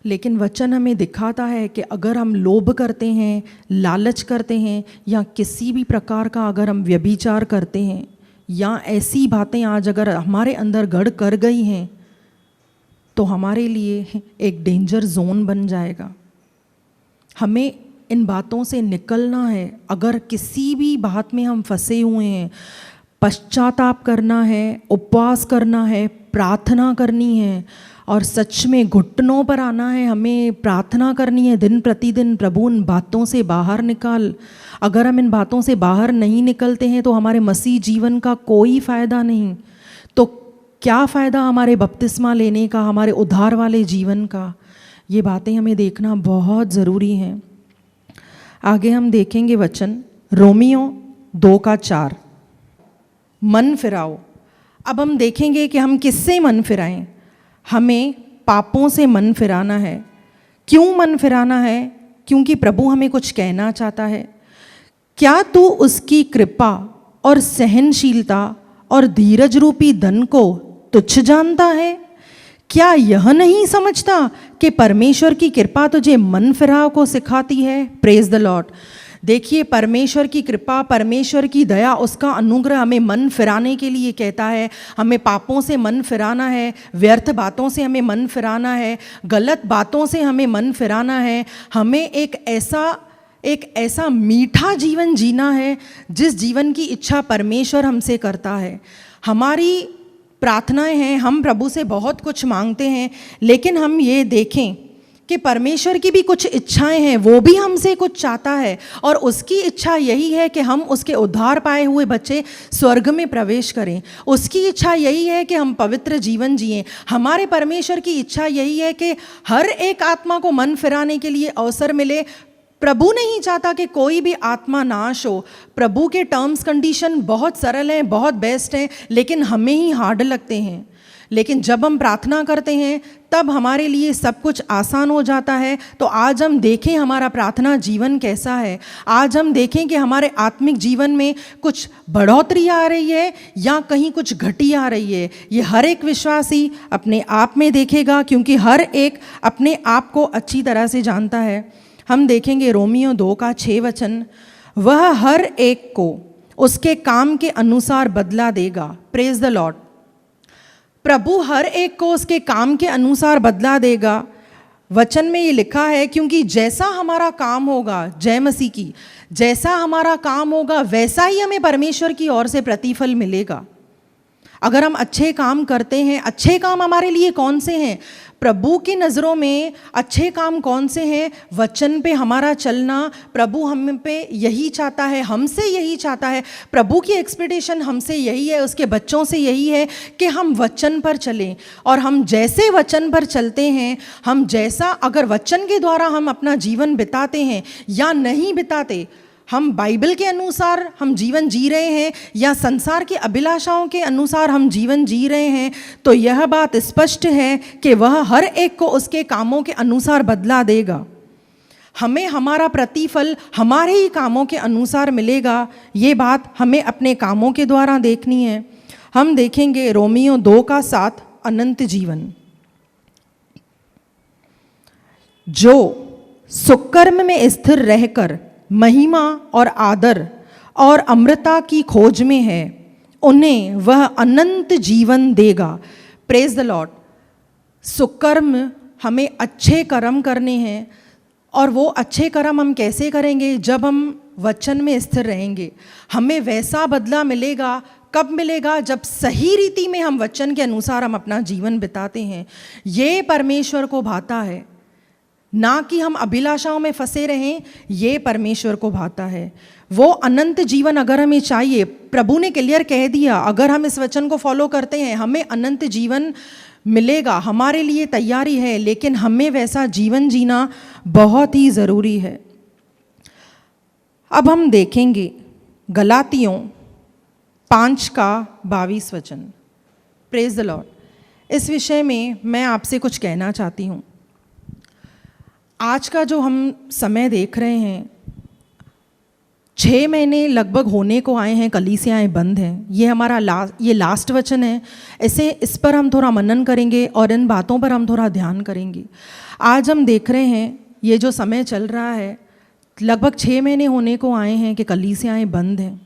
लेकिन वचन हमें दिखाता है कि अगर हम लोभ करते हैं, लालच करते हैं, या किसी भी प्रकार का अगर हम व्यभिचार करते हैं, या ऐसी बातें आज अगर हमारे अंदर गढ़ कर गई हैं, तो हमारे लिए एक डेंजर जोन बन जाएगा। हमें इन बातों से निकलना है। अगर किसी भी बात में हम फंसे हुए हैं, पश्चाताप करना है, उपवास करना है, प्रार्थना करनी है, और सच में घुटनों पर आना है। हमें प्रार्थना करनी है दिन प्रतिदिन, प्रभु इन बातों से बाहर निकाल। अगर हम इन बातों से बाहर नहीं निकलते हैं तो हमारे मसीह जीवन का कोई फ़ायदा नहीं। तो क्या फ़ायदा हमारे बपतिस्मा लेने का, हमारे उद्धार वाले जीवन का? ये बातें हमें देखना बहुत ज़रूरी हैं। आगे हम देखेंगे वचन रोमियो 2:4। मन फिराओ। अब हम देखेंगे कि हम किससे मन फिराएं। हमें पापों से मन फिराना है। क्यों मन फिराना है? क्योंकि प्रभु हमें कुछ कहना चाहता है। क्या तू उसकी कृपा और सहनशीलता और धीरज रूपी धन को तुच्छ जानता है? क्या यह नहीं समझता कि परमेश्वर की कृपा तुझे मन फिराव को सिखाती है? Praise the Lord. देखिए, परमेश्वर की कृपा, परमेश्वर की दया, उसका अनुग्रह हमें मन फिराने के लिए कहता है। हमें पापों से मन फिराना है, व्यर्थ बातों से हमें मन फिराना है, गलत बातों से हमें मन फिराना है। हमें एक ऐसा मीठा जीवन जीना है जिस जीवन की इच्छा परमेश्वर हमसे करता है। हमारी प्रार्थनाएं हैं, हम प्रभु से बहुत कुछ मांगते हैं, लेकिन हम ये देखें कि परमेश्वर की भी कुछ इच्छाएं हैं, वो भी हमसे कुछ चाहता है, और उसकी इच्छा यही है कि हम उसके उद्धार पाए हुए बच्चे स्वर्ग में प्रवेश करें। उसकी इच्छा यही है कि हम पवित्र जीवन जिएं। हमारे परमेश्वर की इच्छा यही है कि हर एक आत्मा को मन फिराने के लिए अवसर मिले। प्रभु नहीं चाहता कि कोई भी आत्मा नाश हो। प्रभु के टर्म्स कंडीशन बहुत सरल हैं, बहुत बेस्ट हैं, लेकिन हमें ही हार्ड लगते हैं। लेकिन जब हम प्रार्थना करते हैं तब हमारे लिए सब कुछ आसान हो जाता है। तो आज हम देखें हमारा प्रार्थना जीवन कैसा है। आज हम देखें कि हमारे आत्मिक जीवन में कुछ बढ़ोतरी आ रही है या कहीं कुछ घटी आ रही है। ये हर एक विश्वासी अपने आप में देखेगा, क्योंकि हर एक अपने आप को अच्छी तरह से जानता है। हम देखेंगे रोमियो 2:6 वचन। वह हर एक को उसके काम के अनुसार बदला देगा। Praise the Lord. प्रभु हर एक को उसके काम के अनुसार बदला देगा। वचन में ये लिखा है, क्योंकि जैसा हमारा काम होगा, जय मसीह की, जैसा हमारा काम होगा वैसा ही हमें परमेश्वर की ओर से प्रतिफल मिलेगा। अगर हम अच्छे काम करते हैं, अच्छे काम हमारे लिए कौन से हैं? प्रभु की नज़रों में अच्छे काम कौन से हैं? वचन पे हमारा चलना। प्रभु हम पे यही चाहता है, हमसे यही चाहता है। प्रभु की एक्सपेक्टेशन हमसे यही है, उसके बच्चों से यही है कि हम वचन पर चलें। और हम जैसे वचन पर चलते हैं, हम जैसा अगर वचन के द्वारा हम अपना जीवन बिताते हैं या नहीं बिताते, हम बाइबल के अनुसार हम जीवन जी रहे हैं या संसार की अभिलाषाओं के अनुसार हम जीवन जी रहे हैं, तो यह बात स्पष्ट है कि वह हर एक को उसके कामों के अनुसार बदला देगा। हमें हमारा प्रतिफल हमारे ही कामों के अनुसार मिलेगा। ये बात हमें अपने कामों के द्वारा देखनी है। हम देखेंगे रोमियो 2:7 अनंत जीवन। जो सुकर्म में स्थिर रहकर महिमा और आदर और अमृता की खोज में है, उन्हें वह अनंत जीवन देगा। Praise the Lord. सुकर्म, हमें अच्छे कर्म करने हैं, और वो अच्छे कर्म हम कैसे करेंगे? जब हम वचन में स्थिर रहेंगे। हमें वैसा बदला मिलेगा। कब मिलेगा? जब सही रीति में हम वचन के अनुसार हम अपना जीवन बिताते हैं। ये परमेश्वर को भाता है, ना कि हम अभिलाषाओं में फंसे रहें। ये परमेश्वर को भाता है। वो अनंत जीवन अगर हमें चाहिए, प्रभु ने क्लियर कह दिया, अगर हम इस वचन को फॉलो करते हैं हमें अनंत जीवन मिलेगा। हमारे लिए तैयारी है, लेकिन हमें वैसा जीवन जीना बहुत ही ज़रूरी है। अब हम देखेंगे गलातियों 5:22 वचन। Praise the Lord. इस विषय में मैं आपसे कुछ कहना चाहती हूँ। आज का जो हम समय देख रहे हैं, 6 महीने लगभग होने को आए हैं, कलीसियाएँ बंद हैं। ये हमारा लास्ट वचन है। ऐसे इस पर हम थोड़ा मनन करेंगे और इन बातों पर हम थोड़ा ध्यान करेंगे। आज हम देख रहे हैं ये जो समय चल रहा है, लगभग 6 महीने होने को आए हैं कि कलीसियाएँ बंद हैं।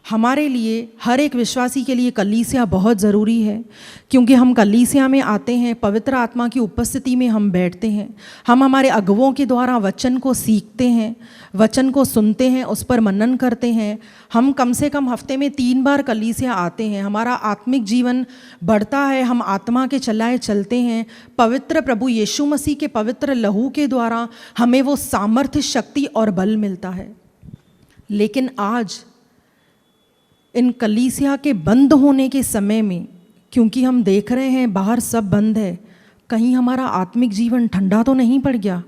हमारे लिए, हर एक विश्वासी के लिए कलीसिया बहुत ज़रूरी है, क्योंकि हम कलीसिया में आते हैं, पवित्र आत्मा की उपस्थिति में हम बैठते हैं। हम हमारे अगुवों के द्वारा वचन को सीखते हैं, वचन को सुनते हैं, उस पर मनन करते हैं। हम कम से कम हफ्ते में 3 बार कलीसिया आते हैं। हमारा आत्मिक जीवन बढ़ता है, हम आत्मा के चलाए चलते हैं। पवित्र प्रभु यीशु मसीह के पवित्र लहू के द्वारा हमें वो सामर्थ्य, शक्ति और बल मिलता है। लेकिन आज इन कलीसिया के बंद होने के समय में, क्योंकि हम देख रहे हैं बाहर सब बंद है, कहीं हमारा आत्मिक जीवन ठंडा तो नहीं पड़ गया?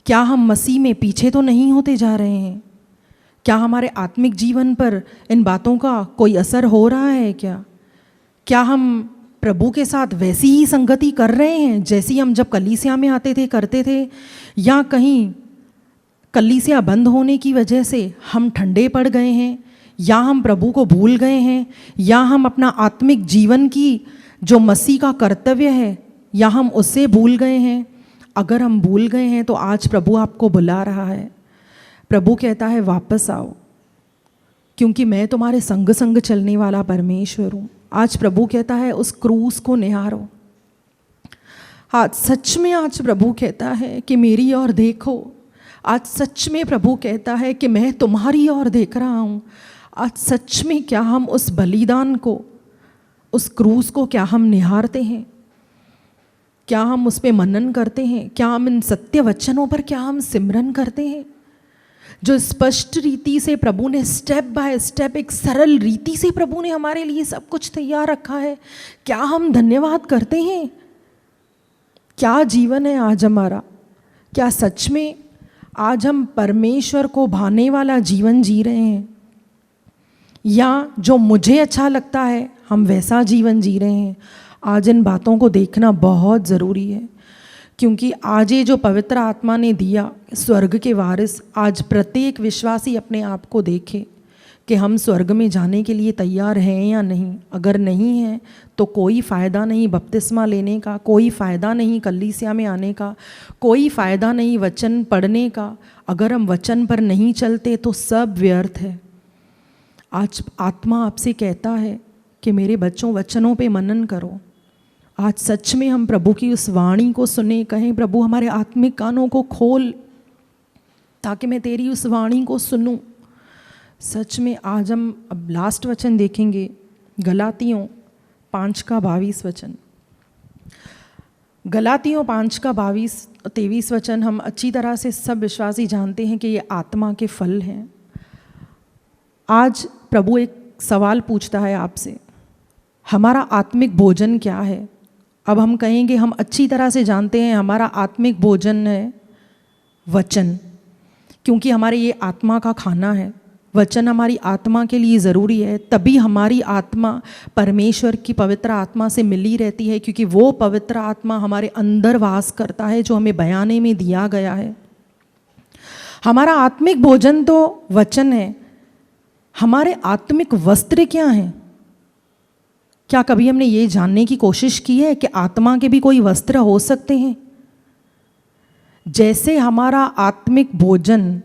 क्या हम मसीह में पीछे तो नहीं होते जा रहे हैं? क्या हमारे आत्मिक जीवन पर इन बातों का कोई असर हो रहा है? क्या हम प्रभु के साथ वैसी ही संगति कर रहे हैं जैसी हम जब कलीसिया में आते थे, करते थे? या कहीं कलीसिया बंद होने की वजह से हम ठंडे पड़ गए हैं, या हम प्रभु को भूल गए हैं, या हम अपना आत्मिक जीवन की जो मसीह का कर्तव्य है, या हम उससे भूल गए हैं? अगर हम भूल गए हैं तो आज प्रभु आपको बुला रहा है। प्रभु कहता है वापस आओ, क्योंकि मैं तुम्हारे संग संग चलने वाला परमेश्वर हूँ। आज प्रभु कहता है उस क्रूस को निहारो। आज सच में आज प्रभु कहता है कि मेरी ओर देखो। आज सच में प्रभु कहता है कि मैं तुम्हारी ओर देख रहा हूँ। आज सच में क्या हम उस बलिदान को, उस क्रूस को क्या हम निहारते हैं? क्या हम उस पे मनन करते हैं? क्या हम इन सत्य वचनों पर क्या हम सिमरन करते हैं? जो स्पष्ट रीति से प्रभु ने स्टेप बाय स्टेप, एक सरल रीति से प्रभु ने हमारे लिए सब कुछ तैयार रखा है, क्या हम धन्यवाद करते हैं? क्या जीवन है आज हमारा? क्या सच में आज हम परमेश्वर को भाने वाला जीवन जी रहे हैं, या जो मुझे अच्छा लगता है हम वैसा जीवन जी रहे हैं? आज इन बातों को देखना बहुत ज़रूरी है, क्योंकि आज ये जो पवित्र आत्मा ने दिया, स्वर्ग के वारिस, आज प्रत्येक विश्वासी अपने आप को देखे कि हम स्वर्ग में जाने के लिए तैयार हैं या नहीं। अगर नहीं हैं तो कोई फ़ायदा नहीं बपतिस्मा लेने का, कोई फ़ायदा नहीं कलीसिया में आने का, कोई फ़ायदा नहीं वचन पढ़ने का। अगर हम वचन पर नहीं चलते तो सब व्यर्थ है। आज आत्मा आपसे कहता है कि मेरे बच्चों, वचनों पे मनन करो। आज सच में हम प्रभु की उस वाणी को सुने, कहें प्रभु हमारे आत्मिक कानों को खोल ताकि मैं तेरी उस वाणी को सुनूं। सच में आज हम अब लास्ट वचन देखेंगे, गलातियों 5:22 वचन। गलातियों 5:22-23 वचन हम अच्छी तरह से सब विश्वासी जानते हैं कि ये आत्मा के फल हैं। आज प्रभु एक सवाल पूछता है आपसे, हमारा आत्मिक भोजन क्या है? अब हम कहेंगे हम अच्छी तरह से जानते हैं हमारा आत्मिक भोजन है वचन, क्योंकि हमारे ये आत्मा का खाना है। वचन हमारी आत्मा के लिए ज़रूरी है, तभी हमारी आत्मा परमेश्वर की पवित्र आत्मा से मिली रहती है, क्योंकि वो पवित्र आत्मा हमारे अंदर वास करता है जो हमें बयाने में दिया गया है। हमारा आत्मिक भोजन तो वचन है। हमारे आत्मिक वस्त्र क्या हैं? क्या कभी हमने ये जानने की कोशिश की है कि आत्मा के भी कोई वस्त्र हो सकते हैं? जैसे हमारा आत्मिक भोजन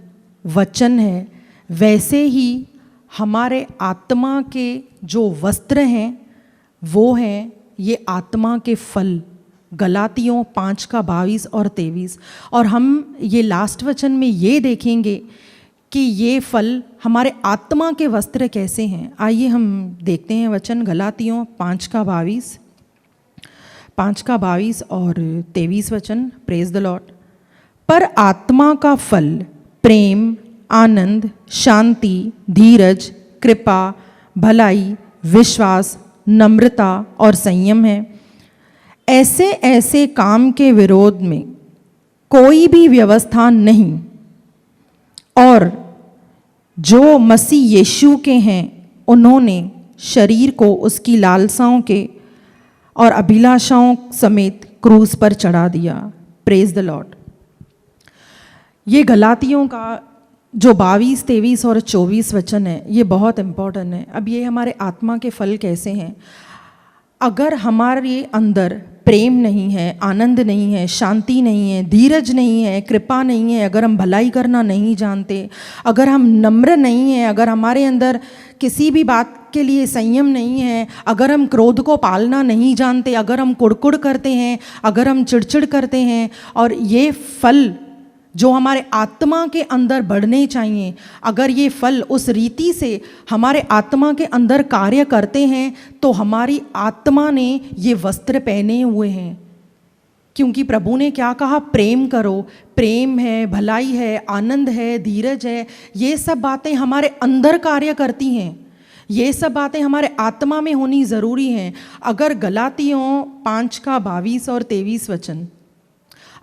वचन है, वैसे ही हमारे आत्मा के जो वस्त्र हैं वो हैं ये आत्मा के फल, गलातियों 5:22 और 23। और हम ये लास्ट वचन में ये देखेंगे कि ये फल हमारे आत्मा के वस्त्र कैसे हैं। आइए हम देखते हैं वचन, गलातियों 5:22 और 23 वचन। Praise the Lord. पर आत्मा का फल प्रेम, आनंद, शांति, धीरज, कृपा, भलाई, विश्वास, नम्रता और संयम है। ऐसे ऐसे काम के विरोध में कोई भी व्यवस्था नहीं। और जो मसीह यीशु के हैं उन्होंने शरीर को उसकी लालसाओं के और अभिलाषाओं समेत क्रूस पर चढ़ा दिया। Praise the Lord. ये गलातियों का जो 22, 23 और 24 वचन है ये बहुत इम्पोर्टेंट है। अब ये हमारे आत्मा के फल कैसे हैं। अगर हमारे अंदर प्रेम नहीं है, आनंद नहीं है, शांति नहीं है, धीरज नहीं है, कृपा नहीं है, अगर हम भलाई करना नहीं जानते, अगर हम नम्र नहीं हैं, अगर हमारे अंदर किसी भी बात के लिए संयम नहीं है, अगर हम क्रोध को पालना नहीं जानते, अगर हम कुड़कुड़ करते हैं, अगर हम चिड़चिड़ करते हैं, और ये फल जो हमारे आत्मा के अंदर बढ़ने चाहिए, अगर ये फल उस रीति से हमारे आत्मा के अंदर कार्य करते हैं तो हमारी आत्मा ने ये वस्त्र पहने हुए हैं। क्योंकि प्रभु ने क्या कहा, प्रेम करो। प्रेम है, भलाई है, आनंद है, धीरज है, ये सब बातें हमारे अंदर कार्य करती हैं। ये सब बातें हमारे आत्मा में होनी ज़रूरी हैं। अगर गलातियों 5:22 और 23 वचन,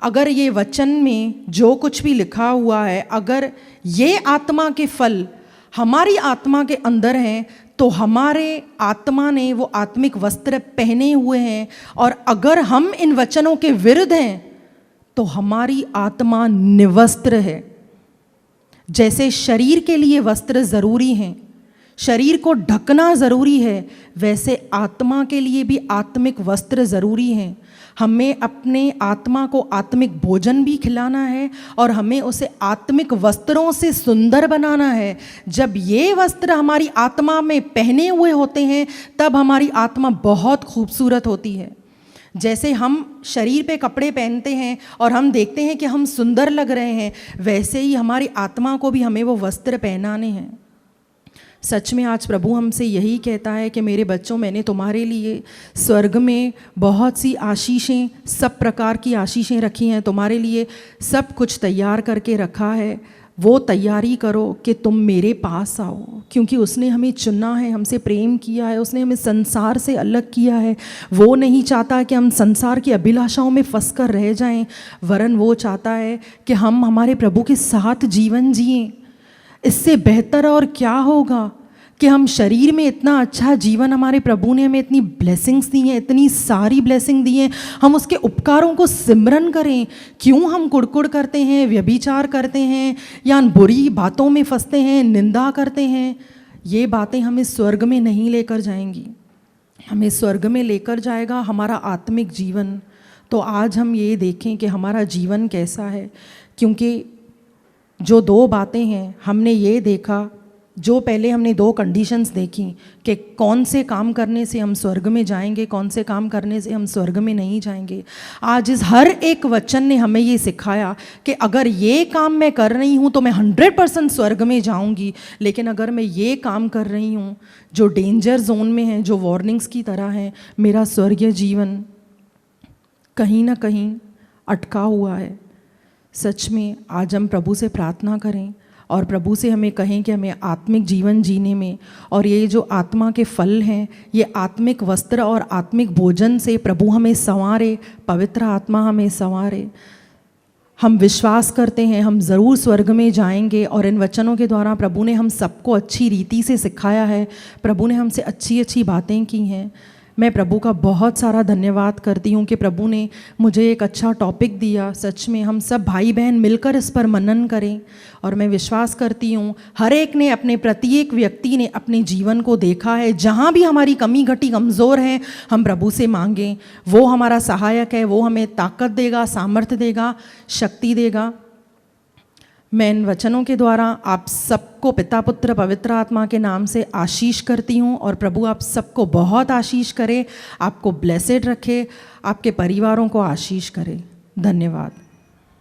अगर ये वचन में जो कुछ भी लिखा हुआ है, अगर ये आत्मा के फल हमारी आत्मा के अंदर हैं तो हमारे आत्मा ने वो आत्मिक वस्त्र पहने हुए हैं। और अगर हम इन वचनों के विरुद्ध हैं तो हमारी आत्मा निवस्त्र है। जैसे शरीर के लिए वस्त्र ज़रूरी हैं, शरीर को ढकना ज़रूरी है, वैसे आत्मा के लिए भी आत्मिक वस्त्र ज़रूरी हैं। हमें अपने आत्मा को आत्मिक भोजन भी खिलाना है और हमें उसे आत्मिक वस्त्रों से सुंदर बनाना है। जब ये वस्त्र हमारी आत्मा में पहने हुए होते हैं तब हमारी आत्मा बहुत खूबसूरत होती है। जैसे हम शरीर पे कपड़े पहनते हैं और हम देखते हैं कि हम सुंदर लग रहे हैं, वैसे ही हमारी आत्मा को भी हमें वो वस्त्र पहनाने हैं। सच में आज प्रभु हमसे यही कहता है कि मेरे बच्चों, मैंने तुम्हारे लिए स्वर्ग में बहुत सी आशीषें, सब प्रकार की आशीषें रखी हैं, तुम्हारे लिए सब कुछ तैयार करके रखा है। वो तैयारी करो कि तुम मेरे पास आओ, क्योंकि उसने हमें चुना है, हमसे प्रेम किया है, उसने हमें संसार से अलग किया है। वो नहीं चाहता कि हम संसार की अभिलाषाओं में फंस कर रह जाएं, वरन वो चाहता है कि हम हमारे प्रभु के साथ जीवन जिएं। इससे बेहतर और क्या होगा कि हम शरीर में इतना अच्छा जीवन, हमारे प्रभु ने हमें इतनी ब्लेसिंग्स दी हैं, इतनी सारी ब्लेसिंग दी हैं, हम उसके उपकारों को सिमरन करें। क्यों हम कुड़कुड़ करते हैं, व्यभिचार करते हैं, या बुरी बातों में फंसते हैं, निंदा करते हैं। ये बातें हमें स्वर्ग में नहीं लेकर जाएंगी। हमें स्वर्ग में लेकर जाएगा हमारा आत्मिक जीवन। तो आज हम ये देखें कि हमारा जीवन कैसा है, क्योंकि जो दो बातें हैं हमने ये देखा, जो पहले हमने दो कंडीशंस देखी कि कौन से काम करने से हम स्वर्ग में जाएंगे, कौन से काम करने से हम स्वर्ग में नहीं जाएंगे। आज इस हर एक वचन ने हमें ये सिखाया कि अगर ये काम मैं कर रही हूँ तो मैं 100% स्वर्ग में जाऊँगी, लेकिन अगर मैं ये काम कर रही हूँ जो डेंजर जोन में है, जो वार्निंग्स की तरह है, मेरा स्वर्गीय जीवन कहीं ना कहीं अटका हुआ है। सच में आज हम प्रभु से प्रार्थना करें और प्रभु से हमें कहें कि हमें आत्मिक जीवन जीने में, और ये जो आत्मा के फल हैं, ये आत्मिक वस्त्र और आत्मिक भोजन से प्रभु हमें संवारे, पवित्र आत्मा हमें संवारे। हम विश्वास करते हैं हम ज़रूर स्वर्ग में जाएंगे, और इन वचनों के द्वारा प्रभु ने हम सबको अच्छी रीति से सिखाया है, प्रभु ने हमसे अच्छी अच्छी बातें की हैं। मैं प्रभु का बहुत सारा धन्यवाद करती हूँ कि प्रभु ने मुझे एक अच्छा टॉपिक दिया। सच में हम सब भाई बहन मिलकर इस पर मनन करें, और मैं विश्वास करती हूँ हर एक ने, अपने प्रत्येक व्यक्ति ने अपने जीवन को देखा है। जहाँ भी हमारी कमी घटी कमज़ोर हैं, हम प्रभु से मांगें, वो हमारा सहायक है, वो हमें ताकत देगा, सामर्थ्य देगा, शक्ति देगा। मैं इन वचनों के द्वारा आप सबको पिता पुत्र पवित्र आत्मा के नाम से आशीष करती हूँ और प्रभु आप सबको बहुत आशीष करे, आपको ब्लेसेड रखे, आपके परिवारों को आशीष करे। धन्यवाद।